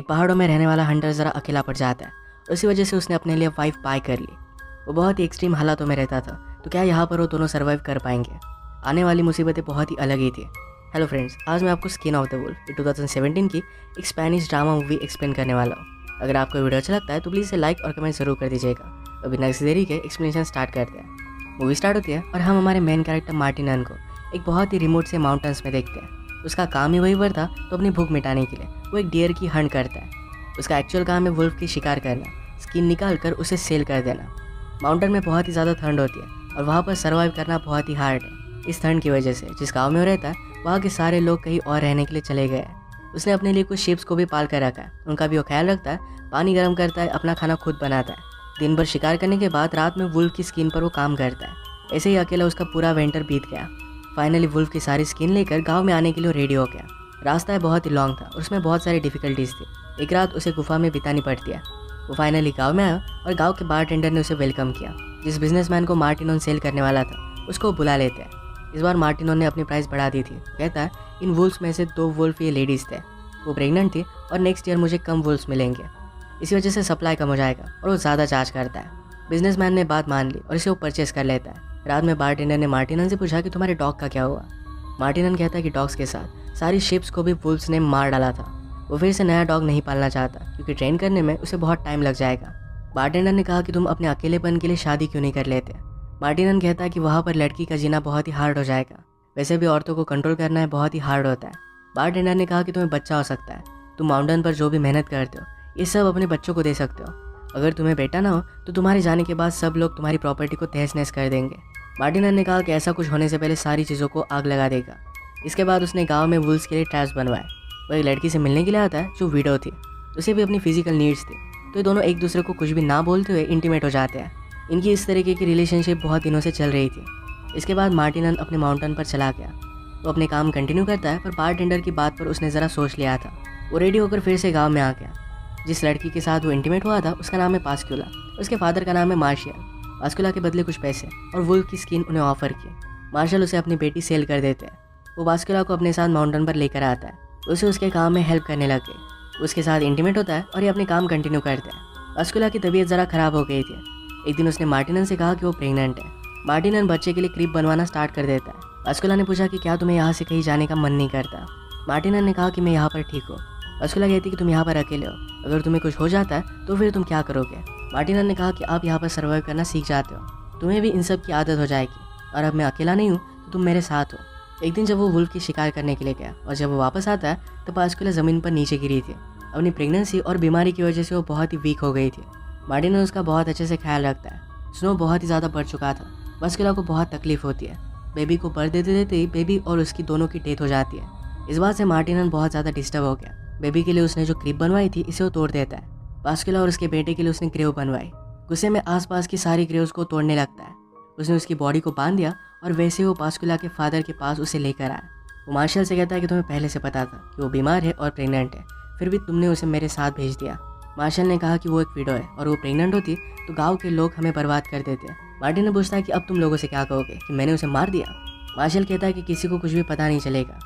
एक पहाड़ों में रहने वाला हंटर ज़रा अकेला पड़ जाता है। उसी वजह से उसने अपने लिए वाइफ बाय कर ली। वो बहुत ही एक्सट्रीम हालातों में रहता था, तो क्या यहाँ पर वो दोनों सर्वाइव कर पाएंगे? आने वाली मुसीबतें बहुत ही अलग ही थी। हेलो फ्रेंड्स, आज मैं आपको स्किन ऑफ द वुल्फ 2017 की एक स्पेनिश ड्रामा मूवी एक्सप्लेन करने वाला हूँ। अगर आपको वीडियो अच्छा लगता है तो प्लीज़ इसे लाइक और कमेंट जरूर कर दीजिएगा। तो बिना किसी देरी के एक्सप्लेनेशन स्टार्ट करते हैं। मूवी स्टार्ट होती है और हम हमारे मेन कैरेक्टर मार्टिनन को एक बहुत ही रिमोट से माउंटेन्स में देखते हैं। उसका काम ही वही था, तो अपनी भूख मिटाने के लिए वो एक डियर की हंट करता है। उसका एक्चुअल काम है वुल्फ की शिकार करना, स्किन निकाल कर उसे सेल कर देना। माउंटेन में बहुत ही ज़्यादा ठंड होती है और वहाँ पर सर्वाइव करना बहुत ही हार्ड है। इस ठंड की वजह से जिस गांव में वो रहता है वहाँ के सारे लोग कहीं और रहने के लिए चले गए हैं। उसने अपने लिए कुछ शिप्स को भी पाल कर रखा है, उनका भी वो ख्याल रखता है, पानी गर्म करता है, अपना खाना खुद बनाता है। दिन भर शिकार करने के बाद रात में वुल्फ की स्किन पर वो काम करता है। ऐसे ही अकेला उसका पूरा विंटर बीत गया। फाइनली वुल्फ की सारी स्किन लेकर गाँव में आने के लिए रेडी हो गया। रास्ता बहुत ही लॉन्ग था और उसमें बहुत सारी डिफिकल्टीज थी। एक रात उसे गुफा में बितानी पड़ती है। वो फाइनली गांव में आया और गांव के बारटेंडर ने उसे वेलकम किया। जिस बिजनेसमैन को मार्टिनोन सेल करने वाला था उसको बुला लेते हैं। इस बार मार्टिनोन ने अपनी प्राइस बढ़ा दी थी। कहता है इन वुल्फ्स में से 2 वुल्फ ये लेडीज़ थे, वो प्रेग्नेंट थी और नेक्स्ट ईयर मुझे कम वुल्फ्स मिलेंगे। इसी वजह से सप्लाई कम हो जाएगा और वो ज़्यादा चार्ज करता है। बिजनेसमैन ने बात मान ली और इसे वो परचेस कर लेता है। रात में बारटेंडर ने मार्टिनन से पूछा कि तुम्हारे डॉग का क्या हुआ। मार्टिनन कहता है कि डॉग्स के साथ सारी शिप्स को भी वुल्फ्स ने मार डाला था। वो फिर से नया डॉग नहीं पालना चाहता क्योंकि ट्रेन करने में उसे बहुत टाइम लग जाएगा। बारटेंडर ने कहा कि तुम अपने अकेलेपन के लिए शादी क्यों नहीं कर लेते। मार्टिनन कहता है कि वहाँ पर लड़की का जीना बहुत ही हार्ड हो जाएगा, वैसे भी औरतों को कंट्रोल करना है बहुत ही हार्ड होता है। बारटेंडर ने कहा कि तुम्हें बच्चा हो सकता है, तुम माउंटेन पर जो भी मेहनत करते हो ये सब अपने बच्चों को दे सकते हो। अगर तुम्हें बेटा ना हो तो तुम्हारे जाने के बाद सब लोग तुम्हारी प्रॉपर्टी को तहस नहस कर देंगे। मार्टिनन ने कहा कि ऐसा कुछ होने से पहले सारी चीज़ों को आग लगा देगा। इसके बाद उसने गाँव में वुल्फ्स के लिए ट्रैप्स बनवाए। वो एक लड़की से मिलने के लिए आता है जो विडो थी, उसे भी अपनी फिजिकल नीड्स थी, तो ये दोनों एक दूसरे को कुछ भी ना बोलते हुए इंटीमेट हो जाते हैं। इनकी इस तरीके की रिलेशनशिप बहुत दिनों से चल रही थी। इसके बाद मार्टिनन अपने माउंटेन पर चला गया। वो अपने काम कंटिन्यू करता है, पर बारटेंडर की बात पर उसने ज़रा सोच लिया था। वो रेडी होकर फिर से गाँव में आ गया। जिस लड़की के साथ वो इंटीमेट हुआ था उसका नाम है पास्कुला, उसके फादर का नाम है मार्शियल। पास्कुला के बदले कुछ पैसे और वुल्फ की स्किन उन्हें ऑफर की। मार्शल उसे अपनी बेटी सेल कर देते हैं। वो पास्कुला को अपने साथ माउंटेन पर लेकर आता है। उसे उसके काम में हेल्प करने लग गई। उसके साथ इंटीमेट होता है और ये अपने काम कंटिन्यू करते हैं। पास्कुला की तबीयत ज़रा ख़राब हो गई थी। एक दिन उसने मार्टिनन से कहा कि वो प्रेग्नेंट है। मार्टिनन बच्चे के लिए क्रीब बनवाना स्टार्ट कर देता है। पास्कुला ने पूछा कि क्या तुम्हें यहाँ से कहीं जाने का मन नहीं करता। मार्टिनन ने कहा कि मैं यहाँ पर ठीक हूँ। पास्कुला कहती कि तुम यहाँ पर अकेले हो, अगर तुम्हें कुछ हो जाता है तो फिर तुम क्या करोगे। मार्टिनन ने कहा कि आप यहाँ पर सर्वाइव करना सीख जाते हो, तुम्हें भी इन सब की आदत हो जाएगी और अब मैं अकेला नहीं हूँ तो तुम मेरे साथ हो। एक दिन जब वो वुल्फ की शिकार करने के लिए गया और जब वो वापस आता है तो पास्कुला ज़मीन पर नीचे गिरी थी। अपनी प्रेगनेंसी और बीमारी की वजह से वो बहुत ही वीक हो गई थी। मार्टिनन उसका बहुत अच्छे से ख्याल रखता है। स्नो बहुत ही ज़्यादा बढ़ चुका था। पास्कुला को बहुत तकलीफ होती है। बेबी को बर्थ देते देते ही बेबी और उसकी दोनों की डेथ हो जाती है। इस बात से मार्टिनन बहुत ज़्यादा डिस्टर्ब हो गया। बेबी के लिए उसने जो क्रिब बनवाई थी इसे वो तोड़ देता है। पास्कुला और उसके बेटे के लिए उसने ग्रेव बनवाई। गुस्से में आसपास की सारी ग्रेव्स को तोड़ने लगता है। उसने उसकी बॉडी को बांध दिया और वैसे ही वो पास्कुला के फादर के पास उसे लेकर आया। वो मार्शल से कहता है कि तुम्हें पहले से पता था कि वो बीमार है और प्रेग्नेंट है, फिर भी तुमने उसे मेरे साथ भेज दिया। मार्शल ने कहा कि वो एक विडो है और वो प्रेग्नेंट होती तो गांव के लोग हमें बर्बाद कर देते। मार्टिन ने पूछता है कि अब तुम लोगों से क्या कहोगे कि मैंने उसे मार दिया। मार्शल कहता है कि किसी को कुछ भी पता नहीं चलेगा।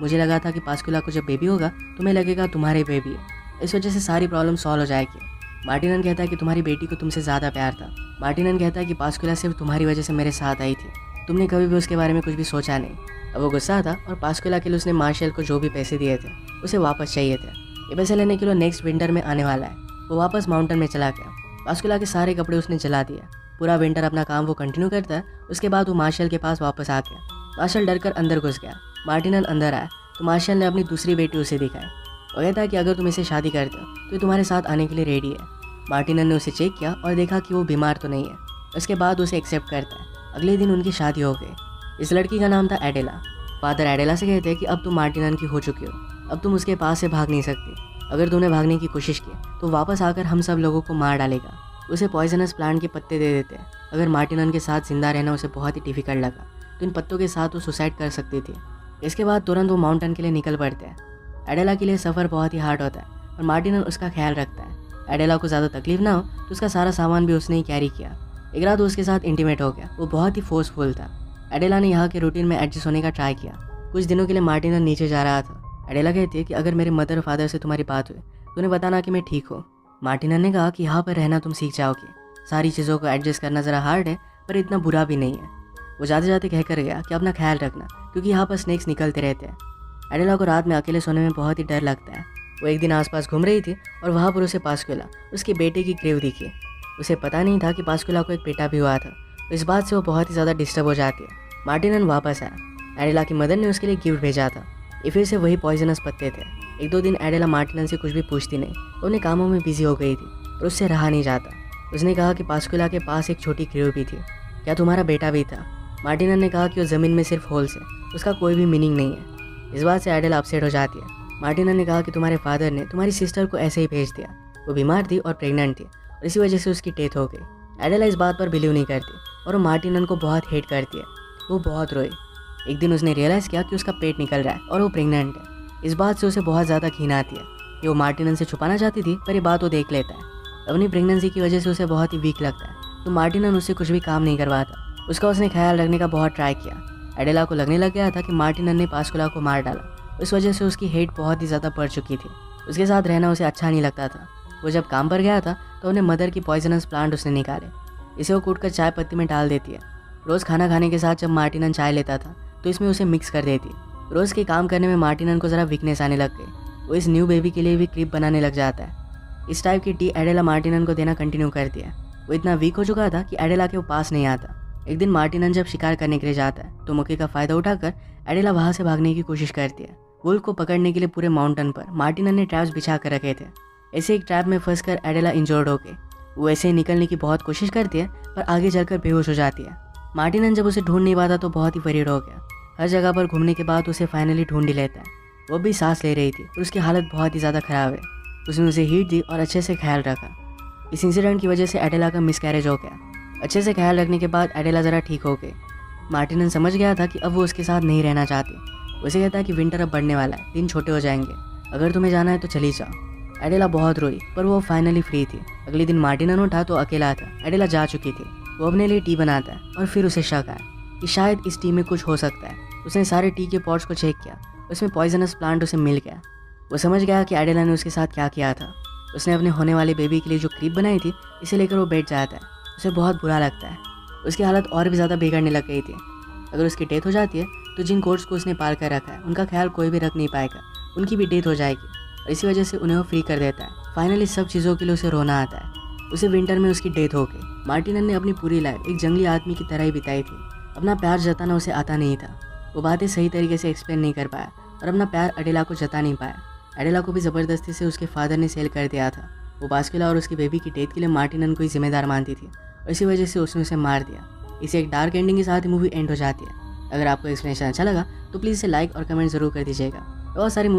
मुझे लगा था कि पास्कुला को जब बेबी होगा तुम्हें लगेगा तुम्हारे बेबी है, इस वजह से सारी प्रॉब्लम सॉल्व हो जाएगी। मार्टिनन कहता है कि तुम्हारी बेटी को तुमसे ज़्यादा प्यार था। मार्टिनन कहता है कि पास्कुला सिर्फ तुम्हारी वजह से मेरे साथ आई थी, तुमने कभी भी उसके बारे में कुछ भी सोचा नहीं। अब वो गुस्सा था और पास्कुला के लिए उसने मार्शल को जो भी पैसे दिए थे उसे वापस चाहिए थे। ये पैसे लेने के लिए नेक्स्ट विंटर में आने वाला है। वो वापस माउंटेन में चला गया। पास्कुला के सारे कपड़े उसने जला दिया। पूरा विंटर अपना काम वो कंटिन्यू करता है। उसके बाद वो मार्शल के पास वापस आ गया। मार्शल डर कर अंदर घुस गया। मार्टिनन अंदर आया तो मार्शल ने अपनी दूसरी बेटी उसे दिखाई। वो कहता है कि अगर तुम इसे शादी करते हो तो ये तुम्हारे साथ आने के लिए रेडी है। मार्टिनन ने उसे चेक किया और देखा कि वो बीमार तो नहीं है। उसके बाद उसे एक्सेप्ट करता है। अगले दिन उनकी शादी हो गई। इस लड़की का नाम था एडेला। फादर एडेला से कहते हैं कि अब तुम मार्टिनन की हो चुकी हो, अब तुम उसके पास से भाग नहीं सकती। अगर तुमने भागने की कोशिश की तो वापस आकर हम सब लोगों को मार डालेगा। उसे पॉइजनस प्लांट के पत्ते दे देते हैं। अगर मार्टिनन के साथ जिंदा रहना उसे बहुत ही डिफिकल्ट लगा तो इन पत्तों के साथ वो सुसाइड कर सकती थी। इसके बाद तुरंत वो माउंटेन के लिए निकल पड़ते हैं। एडेला के लिए सफ़र बहुत ही हार्ड होता है और मार्टिनन उसका ख्याल रखता है। एडेला को ज़्यादा तकलीफ ना हो तो उसका सारा सामान भी उसने ही कैरी किया। एक रात उसके साथ इंटीमेट हो गया। वो बहुत ही फोर्सफुल था। एडेला ने यहाँ के रूटीन में एडजस्ट होने का ट्राई किया। कुछ दिनों के लिए मार्टिनन नीचे जा रहा था। एडेला कहती है कि अगर मेरे मदर फादर से तुम्हारी बात हुई तूने बताना कि मैं ठीक हूँ। मार्टिनन ने कहा कि यहाँ पर रहना तुम सीख जाओगे, सारी चीज़ों को एडजस्ट करना ज़रा हार्ड है पर इतना बुरा भी नहीं है। वो जाते जाते कह कर गया कि अपना ख्याल रखना क्योंकि यहाँ पर स्नेक्स निकलते रहते हैं। एडेला को रात में अकेले सोने में बहुत ही डर लगता है। वो एक दिन आसपास घूम रही थी और वहाँ पर उसे पास्कुला उसके बेटे की ग्रेव दिखी। उसे पता नहीं था कि पास्कुला को एक बेटा भी हुआ था। तो इस बात से वो बहुत ही ज़्यादा डिस्टर्ब हो जाती है। मार्टिनन वापस आया। एडेला की मदर ने उसके लिए गिफ्ट भेजा था। ये फिर से वही पॉइजनस पत्ते थे। एक दो दिन एडेला मार्टिनन से कुछ भी पूछती नहीं, वो अपने कामों में बिजी हो गई थी और उससे रहा नहीं जाता। उसने कहा कि पास्कुला के पास एक छोटी ग्रेव भी थी, क्या तुम्हारा बेटा भी था? मार्टिनन ने कहा कि वो ज़मीन में सिर्फ होल्स है, उसका कोई भी मीनिंग नहीं है। इस बात से एडेला अपसेट हो जाती है। मार्टिनन ने कहा कि तुम्हारे फादर ने तुम्हारी सिस्टर को ऐसे ही भेज दिया, वो बीमार थी और प्रेग्नेंट थी और इसी वजह से उसकी डेथ हो गई। एडेला इस बात पर बिलीव नहीं करती और वो मार्टिनन को बहुत हेट करती है। वो बहुत रोई। एक दिन उसने रियलाइज़ किया कि उसका पेट निकल रहा है और वो प्रेग्नेंट है। इस बात से उसे बहुत ज़्यादा घिन आती है। ये वो मार्टिनन से छुपाना चाहती थी पर ये बात वो देख लेता है। अपनी प्रेगनेंसी की वजह से उसे बहुत ही वीक लगता है, तो मार्टिनन उससे कुछ भी काम नहीं करवाता। उसका उसने ख्याल रखने का बहुत ट्राई किया। एडेला को लगने लग गया था कि मार्टिनन ने पास्कुला को मार डाला। इस वजह से उसकी हेट बहुत ही ज़्यादा बढ़ चुकी थी। उसके साथ रहना उसे अच्छा नहीं लगता था। वो जब काम पर गया था तो अपने मदर की पॉइजनस प्लांट उसने निकाले। इसे वो कूटकर चाय पत्ती में डाल देती है। रोज़ खाना खाने के साथ जब मार्टिनन चाय लेता था तो इसमें उसे मिक्स कर देती। रोज़ के काम करने में मार्टिनन को ज़रा वीकनेस आने लग गई। वो इस न्यू बेबी के लिए भी क्लिप बनाने लग जाता है। इस टाइप की टी एडेला मार्टिनन को देना कंटिन्यू करती है। वो इतना वीक हो चुका था कि एडेला के वो पास नहीं आता। एक दिन मार्टिनन जब शिकार करने के लिए जाता है तो मौके का फ़ायदा उठाकर एडेला वहाँ से भागने की कोशिश करती है। वुल्फ को पकड़ने के लिए पूरे माउंटेन पर मार्टिनन ने ट्रैप्स बिछा कर रखे थे। ऐसे एक ट्रैप में फंसकर एडेला इंजर्ड हो गई। वो ऐसे ही निकलने की बहुत कोशिश करती है पर आगे चलकर बेहोश हो जाती है। मार्टिनन जब उसे ढूंढ नहीं पाता तो बहुत ही वरीड हो गया। हर जगह पर घूमने के बाद उसे फाइनली ढूंढ ही लेता है। वो भी सांस ले रही थी और उसकी हालत बहुत ही ज़्यादा ख़राब है। उसने उसे हीट दी और अच्छे से ख्याल रखा। इस इंसिडेंट की वजह से एडेला का मिसकैरेज हो गया। अच्छे से ख्याल रखने के बाद एडेला ज़रा ठीक हो गई। मार्टिनन समझ गया था कि अब वो उसके साथ नहीं रहना चाहती। उसे कहता है कि विंटर अब बढ़ने वाला है, दिन छोटे हो जाएंगे, अगर तुम्हें जाना है तो चली जाओ। एडेला बहुत रोई पर वो फाइनली फ्री थी। अगले दिन मार्टिनन उठा तो अकेला था। एडेला जा चुकी थी। वो अपने लिए टी बनाता है और फिर उसे शक आया कि शायद इस टी में कुछ हो सकता है। उसने सारे टी के पॉट्स को चेक किया, उसमें पॉइजनस प्लांट उसे मिल गया। वो समझ गया कि एडेला ने उसके साथ क्या किया था। उसने अपने होने वाले बेबी के लिए जो क्रीप बनाई थी इसे लेकर वो बैठ जाता है। उसे बहुत बुरा लगता है। उसकी हालत और भी ज़्यादा बिगड़ने लग गई थी। अगर उसकी डेथ हो जाती है तो जिन कोर्ट्स को उसने पाल कर रखा है उनका ख्याल कोई भी रख नहीं पाएगा, उनकी भी डेथ हो जाएगी और इसी वजह से उन्हें वो फ्री कर देता है। फाइनली सब चीज़ों के लिए उसे रोना आता है। उसे विंटर में उसकी डेथ हो गई। मार्टिनन ने अपनी पूरी लाइफ एक जंगली आदमी की तरह ही बिताई थी। अपना प्यार जताना उसे आता नहीं था। वो बातें सही तरीके से एक्सप्लेन नहीं कर पाया और अपना प्यार एडेला को जता नहीं पाया। एडेला को भी ज़बरदस्ती से उसके फादर ने सेल कर दिया था। वो पास्कुला और उसकी बेबी की डेथ के लिए मार्टिनन को ही जिम्मेदार मानती थी और इसी वजह से उसने उसे मार दिया। इसे एक डार्क एंडिंग के साथ ही मूवी एंड हो जाती है। अगर आपको एक्सप्लेनेशन अच्छा लगा तो प्लीज़ इसे लाइक और कमेंट ज़रूर कर दीजिएगा। बहुत सारी मूवी